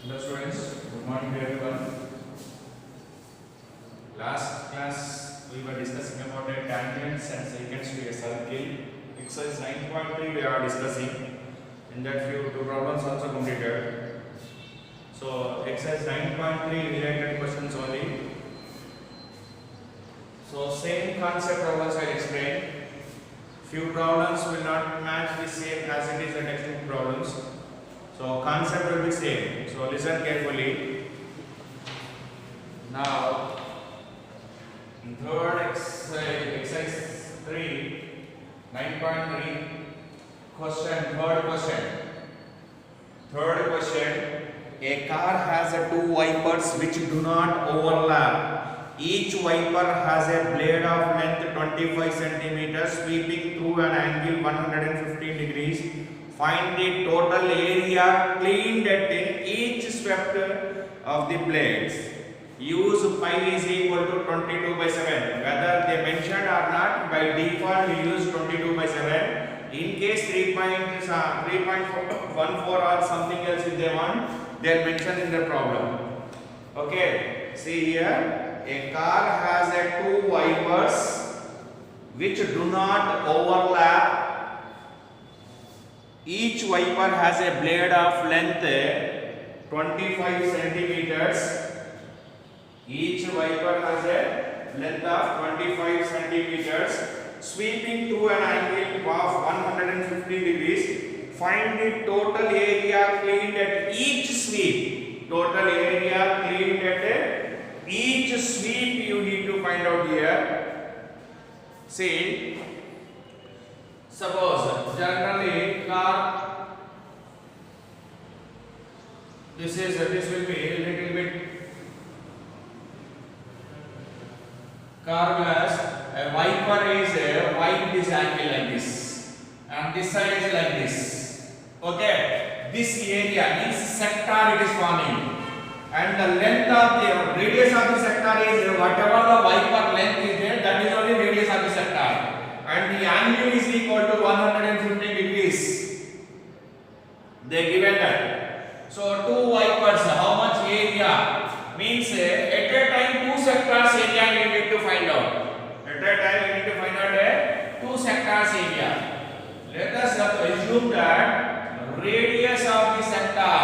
Hello students, good morning to everyone. Last class we were discussing about the tangents and secants to a circle. Exercise 9.3 we are discussing. In that few two problems also completed. So exercise 9.3 related questions only. So same concept problems I will explain. Few problems will not match the same as it is the textbook problems. So concept will be same. So listen carefully. Now, in third exercise 3, 9.3 question. Third question. A car has two wipers which do not overlap. Each wiper has a blade of length 25 centimeters sweeping through an angle 115 degrees. Find the total area cleaned at each swept of the blades. Use pi is equal to 22/7. Whether they mentioned or not, by default we use 22/7. In case 3.14 or something else if they want, they are mentioned in the problem. Okay, see here, a car has two wipers which do not overlap. Each wiper has a blade of length 25 centimeters. Each wiper has a length of 25 centimeters sweeping through an angle of 150 degrees. Find the total area cleaned at each sweep. Total area cleaned at each sweep you need to find out here. See, suppose generally car, this will be a little bit car glass. A wiper is wipe this angle like this, and this side is like this. Okay, this area, this sector it is forming, and the length of the radius of the sector is whatever the wiper length is there, that is only radius of the sector. And the angle is equal to 150 degrees. They given that. So two wipers, how much area? Means at a time two sectors area we need to find out. At a time we need to find out a two sectors area. Let us assume that radius of the sector,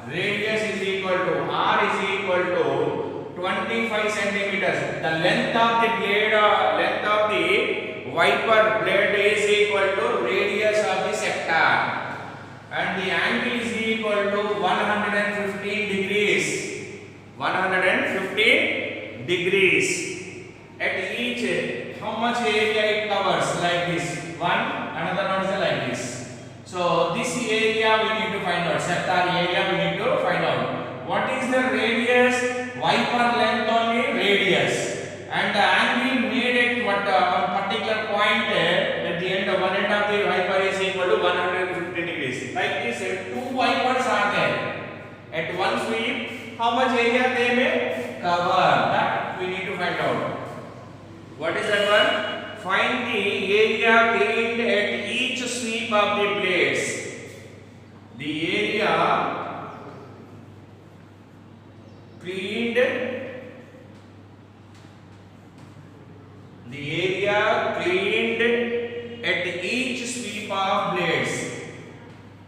radius is equal to R is equal to 25 centimeters. The length of the blade, length of the wiper blade is equal to radius of the sector, and the angle is equal to 115 degrees. 115 degrees. At each, how much area it covers? Like this. One, another one is like this. So this area we need to find out. Sector area we need to find out. What is the radius? Wiper length only radius. And the angle made at what particular point at the end of one end of the wiper is equal to 150 degrees. Like this, two wipers are there. At one sweep, how much area they may cover? That we need to find out. What is that one? Find the area cleaned at each sweep of the blades. The area cleaned. The area cleaned at each sweep of blades.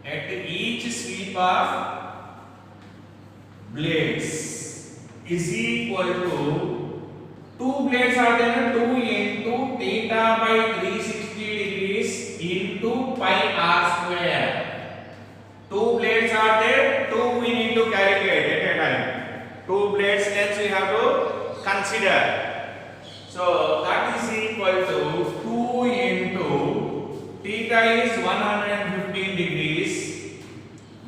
At each sweep of blades is equal to, two blades are there, 2 into theta by 360 degrees into pi r square. Two blades are there, 2 we need to calculate at a time. Two blades lengths we have to consider. So that is equal to 2 into theta is 115 degrees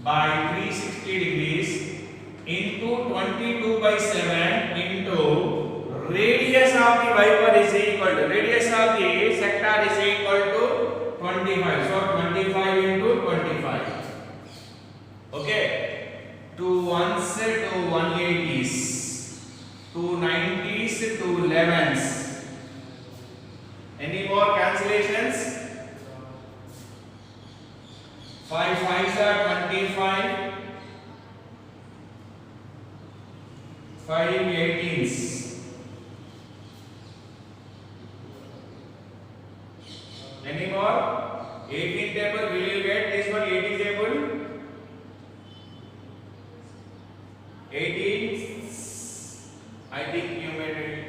by 360 degrees into 22/7 into radius of the wiper is equal to, radius of the sector is equal to 25. So 25 into 25. Okay. 2 ones, 2 180s, 2 90s, 2 11s. Any more cancellations? 5 5s are 25. 5 18s. Any more? 18 table, will you get this one 80 table? 18, I think you may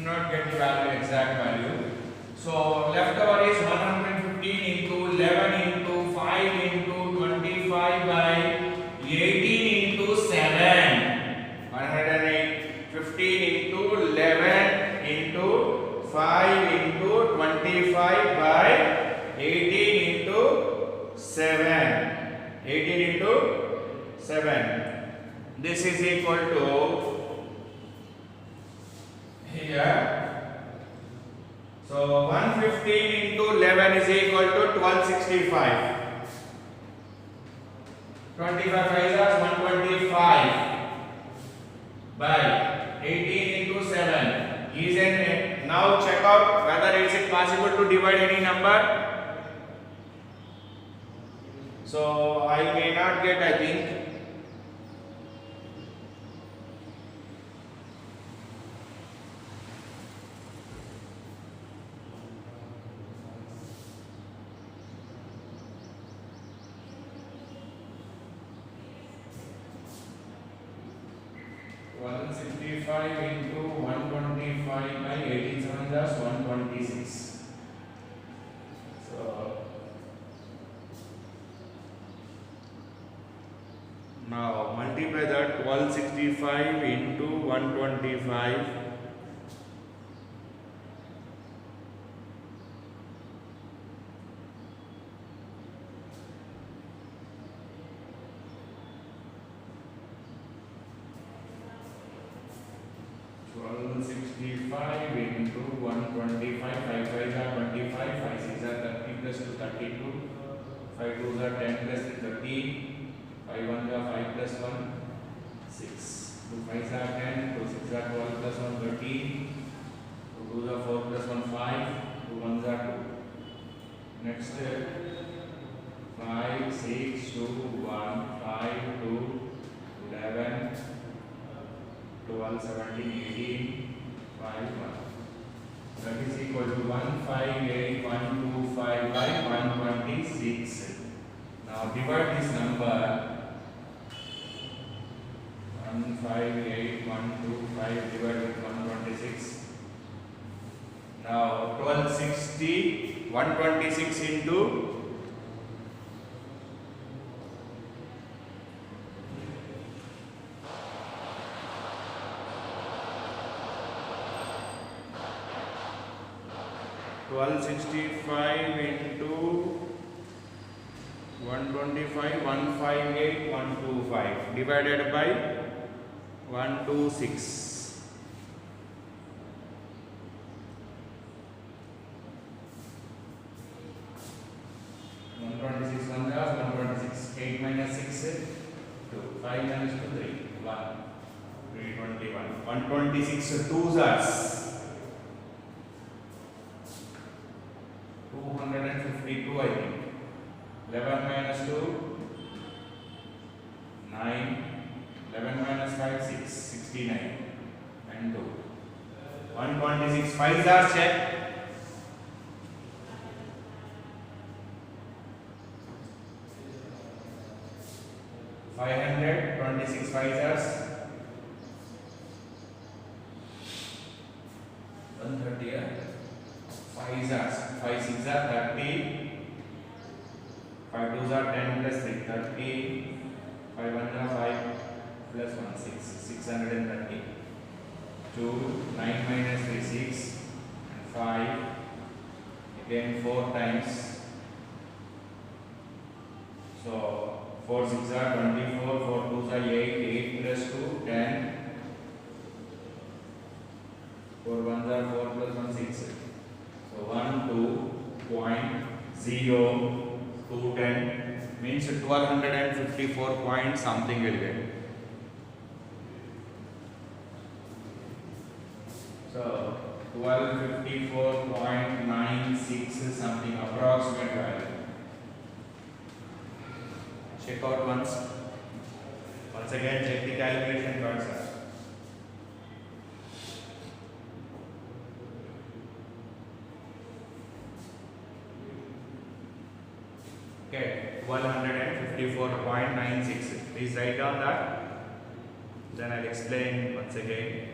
not get the value, exact value. So leftover is 115 into 11 into 5 into 25 by 18 into 7. 115 into 11 into 5 into 25 by 18 into 7. 18 into 7. This is equal to here. So 115 into 11 is equal to 1265. 25 5 is 125 by 18 into 7 is an. Now check out whether is it possible to divide any number. So I may not get, I think. Five into 125 by 18 7 is 126. So now multiply that 1265 into 125. Into 125, 5 5 are 25, 5 6 are 30 plus 2 32, 5 2 are 10 plus 3 13, 5 1 are 5 plus 1 6, 2 5 are 10, 2 6 are 12 plus 1 13, 2 2 are 4 plus 1 5, 2 1 are 2. Next 5 6 2 1 5 2 11 12 17 18 5 1. That is equal to 158125 by 126. Now divide this number. 158125 divided with 126. Now 1260 126 into 1265 into 125 158 125 divided by 126. 126 1 126 8 minus 6 2 5 minus 2 3 1 321 126 2s are 252 I think. 11 minus 2 9, 11 minus 5 6 69 and 2 126 5s are check. 500 26 5s are 130. 5 is 5 6 are 30, 5 2s are 10 plus 3 30, 5 1 are 5 plus 1 6 630, 2 9 minus 3 6 and 5 again 4 times. So 4 6 are 24, 4 2s are 8, 8 plus 2 10, 4 1s are 4 plus 1 6. So 1 2.0210 means 1254 point something will get. So 1254.96 something approximate value. Check out once. Once again check the calculation parts. Okay, 1254.96. Please write down that. Then I'll explain once again.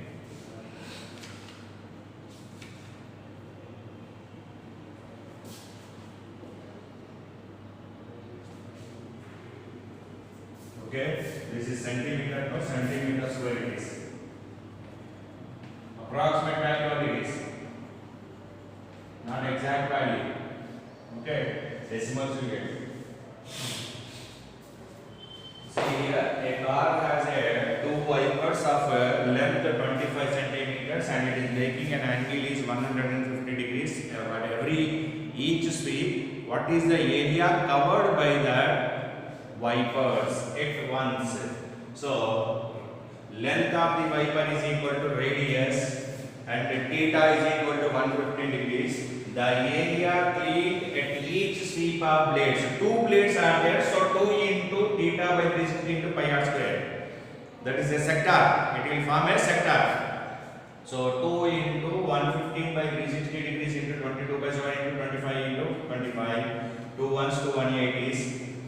Okay, this is centimeter per centimeter square it is. Approximate value only it is, not exact value. Okay, decimals you get. See here, a car has two wipers of length 25 centimeters and it is making an angle is 150 degrees at each sweep. What is the area covered by the wipers at once? So length of the wiper is equal to radius and theta is equal to 150 degrees. The area cleaned at each sweep of blades. Two blades are there, so 2 into theta by 360 into pi r square. That is a sector. It will form a sector. So 2 into 115 by 360 degrees into 22 by 7 into 25 into 25. 2 ones, 2 180s,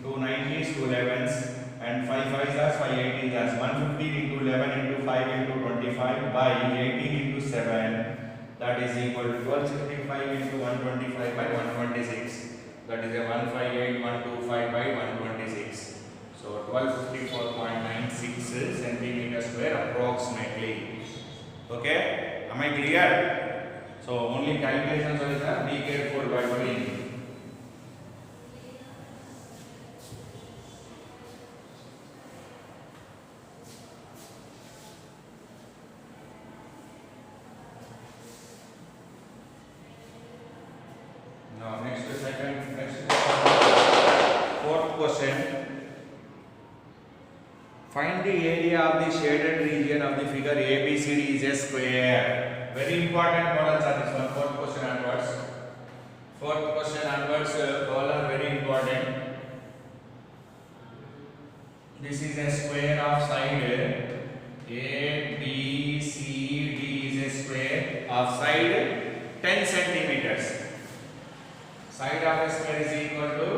2 90s, 2 11s, and 5 5s are 5 18s as 115 into 11 into 5 into 25 by 18 into 7. That is equal to 1265 into 125 by 126. That is a 158125 by 126. So 1254.96 centimeter square approximately. Okay, am I clear? So only calculations are there. Be careful by doing. Now next fourth question. Find the area of the shaded region of the figure ABCD is a square. Very important models are this one. Fourth question onwards. Fourth question onwards, all are very important. This is a square of side ABCD is a square of side 10 centimeters. Side of a square is equal to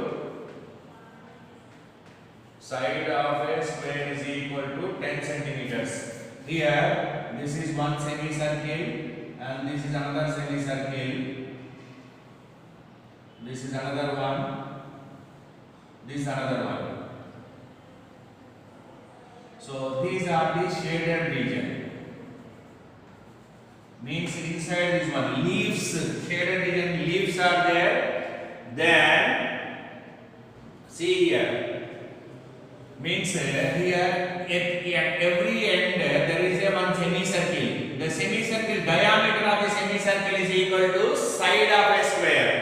side of a square is equal to 10 centimeters. Here, this is one semicircle and this is another semicircle. This is another one. This is another one. So these are the shaded region. Means inside this one leaves, shaded region leaves are there. Then see here, means here at every end there is a one semicircle. The semicircle diameter of the semicircle is equal to side of a square.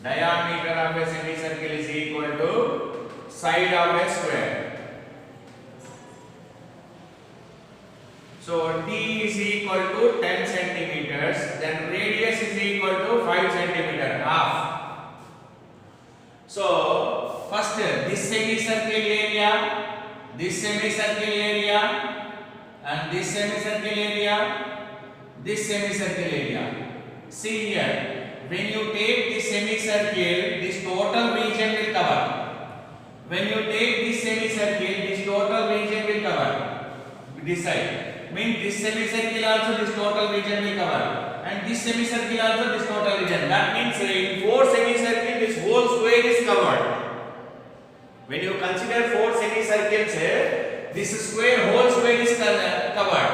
Diameter of a semicircle is equal to side of a square. So d is equal to 10 centimeters. Then radius is equal to 5 centimeter, half. So first this semicircle area, this semicircle area, and this semicircle area, this semicircle area. See here, when you take this semicircle, this total region will cover. When you take this semicircle, this total region will cover. This side. Means this semicircle also this total region will cover. And this semicircle also this total region. That means in 4 semicircles this whole square is covered. When you consider 4 semicircles, this square whole square is covered.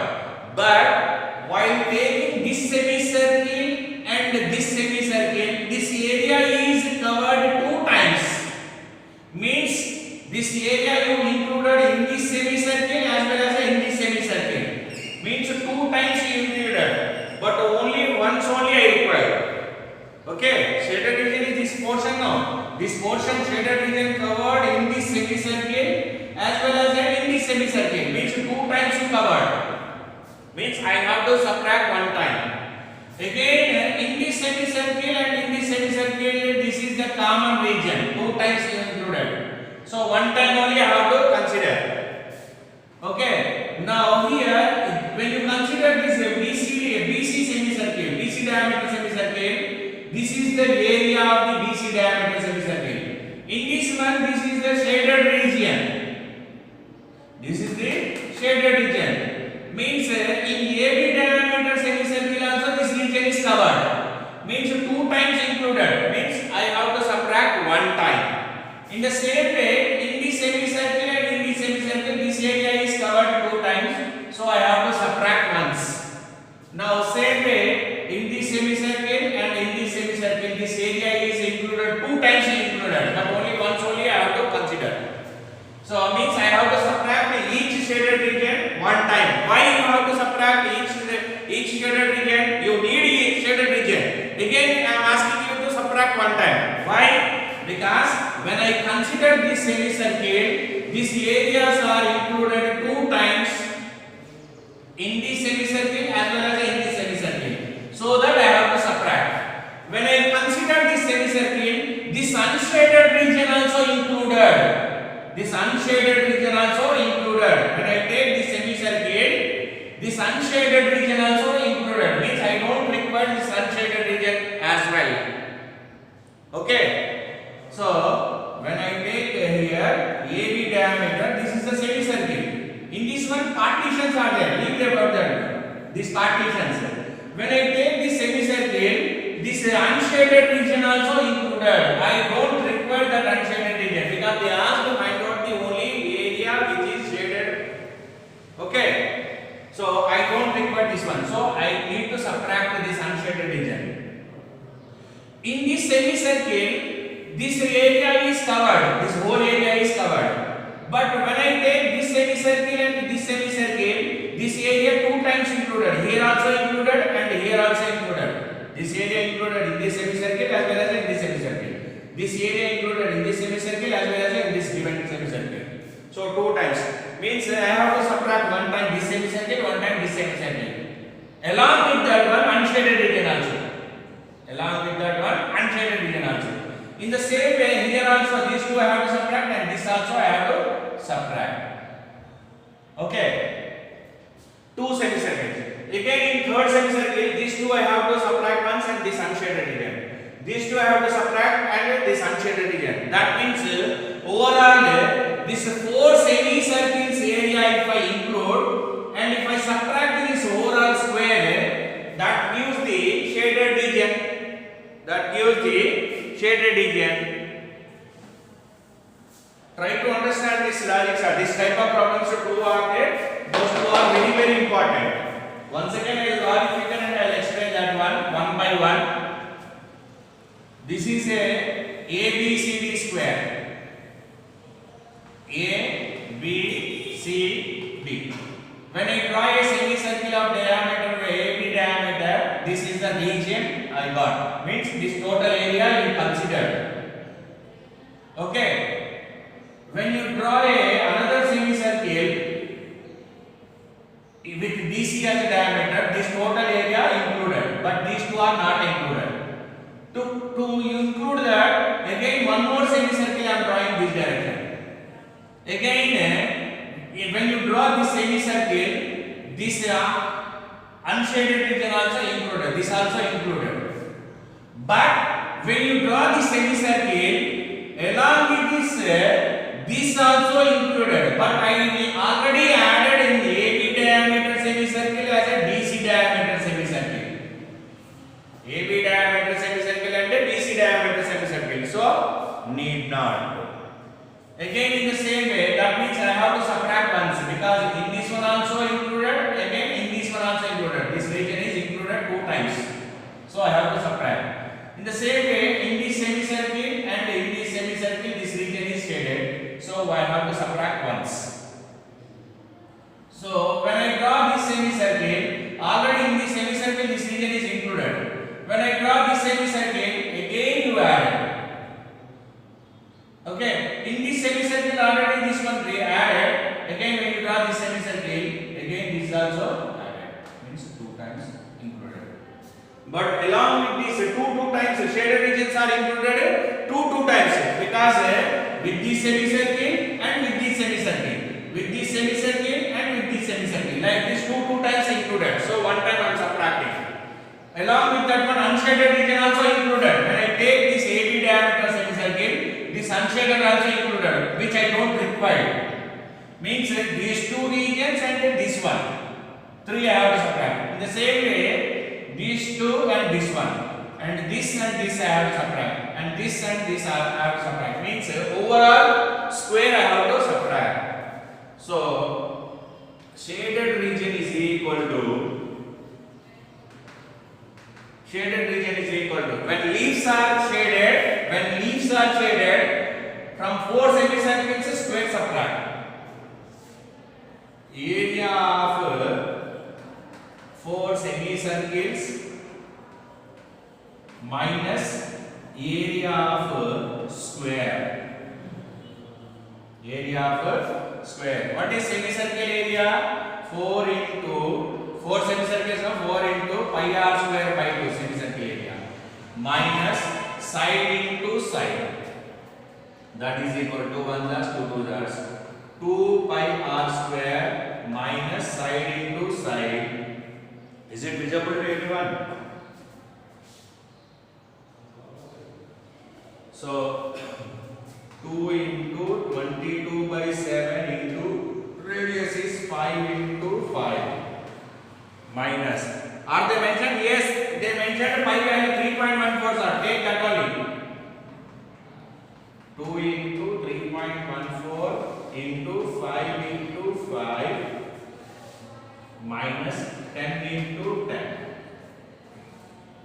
But while taking this semicircle and this semicircle, this area is covered 2 times. Means this area you included in this semicircle as well as in this semicircle. Means 2 times you included, but only once only I required. Okay, shaded region is this portion now. This portion shaded region covered in this semicircle as well as in this semicircle. Means 2 times you covered. Means I have to subtract 1 time. Again in this semicircle and in this semicircle, this is the common region. 2 times you included. So 1 time only I have to consider. Okay. Now here, when you consider this BC semicircle, BC diameter semicircle, this is the area of the BC diameter semicircle. In this In the same way, in the semicircle and in the semicircle, this area is covered 2 times. So I have to subtract once. Now same way, in the semicircle and in the semicircle, this area is included 2 times included, but only once only I have to consider. So means I have to subtract each shaded region 1 time. Why you have to subtract each shaded region? You need each shaded region. Again I am asking you to subtract 1 time. Why? Because when I consider this semicircle, these areas are included 2 times in the semicircle as well as in the semicircle. So that I have to subtract. When I consider this semicircle, this unshaded region also included. This unshaded region also included. When I take this semicircle, this unshaded region also included. Means I don't require this unshaded region as well. Okay. So when I take here AB diameter, this is the semicircle. In this one partitions are there. Leave about that. These partitions. When I take this semicircle, this unshaded region also included. I don't require that unshaded region because they asked to find out the only area which is shaded. Okay. So I don't require this one. So I need to subtract this unshaded region. In this semicircle, this area is covered. This whole area is covered. But when I take this semicircle and this semicircle, this area 2 times included. Here also included and here also included. This area included in this semicircle as well as in this semicircle. This area included in this semicircle as well as in this given semicircle. So 2 times. Means I have to subtract 1 time this semicircle, 1 time this semicircle. Along with that one unshaded region also. Along with that one unshaded region also. In the same way, here also these two I have to subtract and this also I have to subtract. Okay. 2 semicircles. Again in third semicircle, these two I have to subtract once and this unshaded region. These two I have to subtract and this unshaded region. That means overall this 4 semicircles area if I include and if I subtract this overall square, that gives the shaded region. That gives the shaded region. Try to understand this logic, sir. This type of problems two are there. Those two are very very important. Once again I will logic figure and I will explain that one by one. This is a ABCD square. ABCD. When I draw a semicircle of diameter AB diameter, this is the region I got. Means this total area you consider. Okay. When you draw another semicircle with BC as a diameter, this total area included, but these two are not included. To include that, again one more semicircle I am drawing this direction. Again, when you draw this semicircle, this unshaded region also included, this also included. But when you draw this semicircle, along with this also included. But I already added in the AB diameter semicircle as a DC diameter semicircle. AB diameter semicircle and a DC diameter semicircle. So need not. Again in the same way, that means I have to subtract once because in this one also included, again in this one also included. This region is included 2 times. So I have to subtract. In the same way, in this semicircle and in this semicircle, this region is shaded. So I have to subtract once. So when I draw this semicircle, already in this semicircle this region is included. When I draw this semicircle, again you add. Okay, in this semicircle already this one we added. Again when you draw this semicircle, again this is also added. Means 2 times included. But along with this 2 times shaded regions are included 2 times because with this semicircle and with this semicircle. With this semicircle and with this semicircle. Like this 2 times included. So 1 time I am subtracting. Along with that one unshaded region also included. When I take this AB diameter semicircle, this unshaded also included, which I don't require. Means these 2 regions and this one. 3 I have to subtract. In the same way, these 2 and this one. And this I have to subtract. And this I have to subtract. Means overall semicircles minus area of square. Area of square. What is semicircle area? 4 into 4 semicircles of 4 into pi r square by 2 semicircle area minus side into side. That is equal to 1 plus 2 2 plus 2 pi r square minus side into side. Is it visible to everyone? So 2 into 22 by 7 into radius is 5 into 5 minus. Are they mentioned? Yes, they mentioned pi value 3.14, sir. Take that only. 2 into 3.14 into 5 into 5 minus 10 into 10.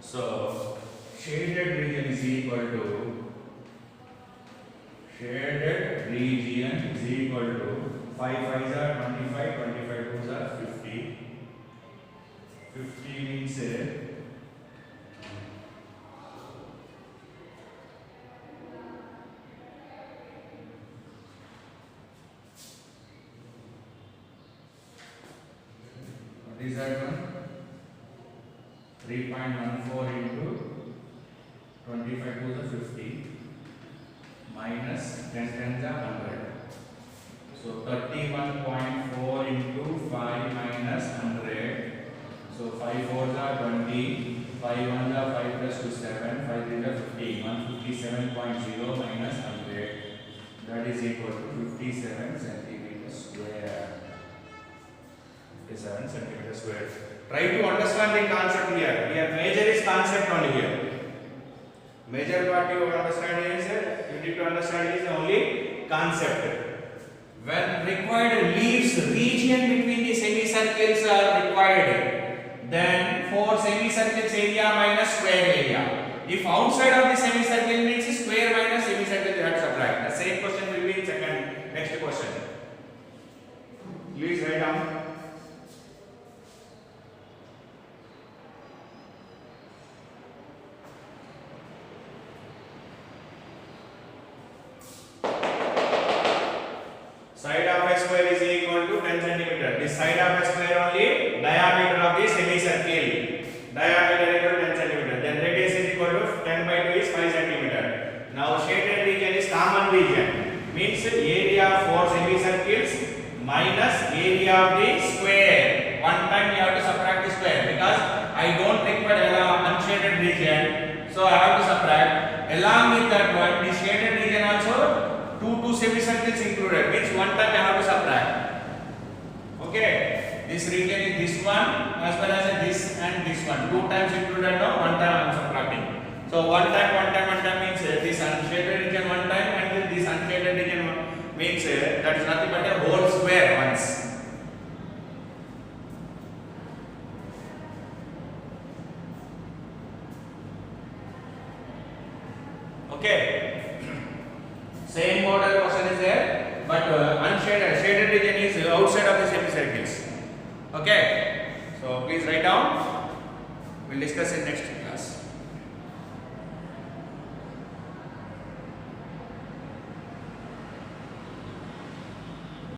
So shaded region is equal to 5 5s are 25, 25 2s are 50. 50 means what is that one? 3.14 into 25 2s are 50 minus 10 10s are 100. So 31.4 into 5 minus 100. So 5 4s are 20, 5 1s are 5 plus 2 7, 5 3s are 50, 157.0 minus 100. That is equal to 57 centimeters square. 57 centimeters square. Try to understand the concept here. Here major is concept only here. Major part you understand is you need to understand is only concept. When required leaves region between the semicircles are required, then for semicircles area minus square area. If outside of the semicircle means square minus semicircle, you have to subtract. The same question will be in second next question. Please write down. Side of a square is equal to 10 centimeter. This side of a square only diameter of the semicircle. Diameter equal to 10 centimeter. Then radius is equal to 10 by 2 is 5 centimeter. Now shaded region is common region. Means area for semicircles minus area of the square. One time you have to subtract the square because I don't require unshaded region. So I have to subtract. Along with that one, the shaded region also two semicircles included, means one time I have to subtract. Okay, this region is this one as well as this and this one. Two times included, no, one time I am subtracting. So one time means this unshaded region one time and this unshaded region means that is nothing but a whole square once. Okay. Same model question is there, but unshaded, shaded region is outside of the semicircles. Okay, so please write down. We'll discuss in next.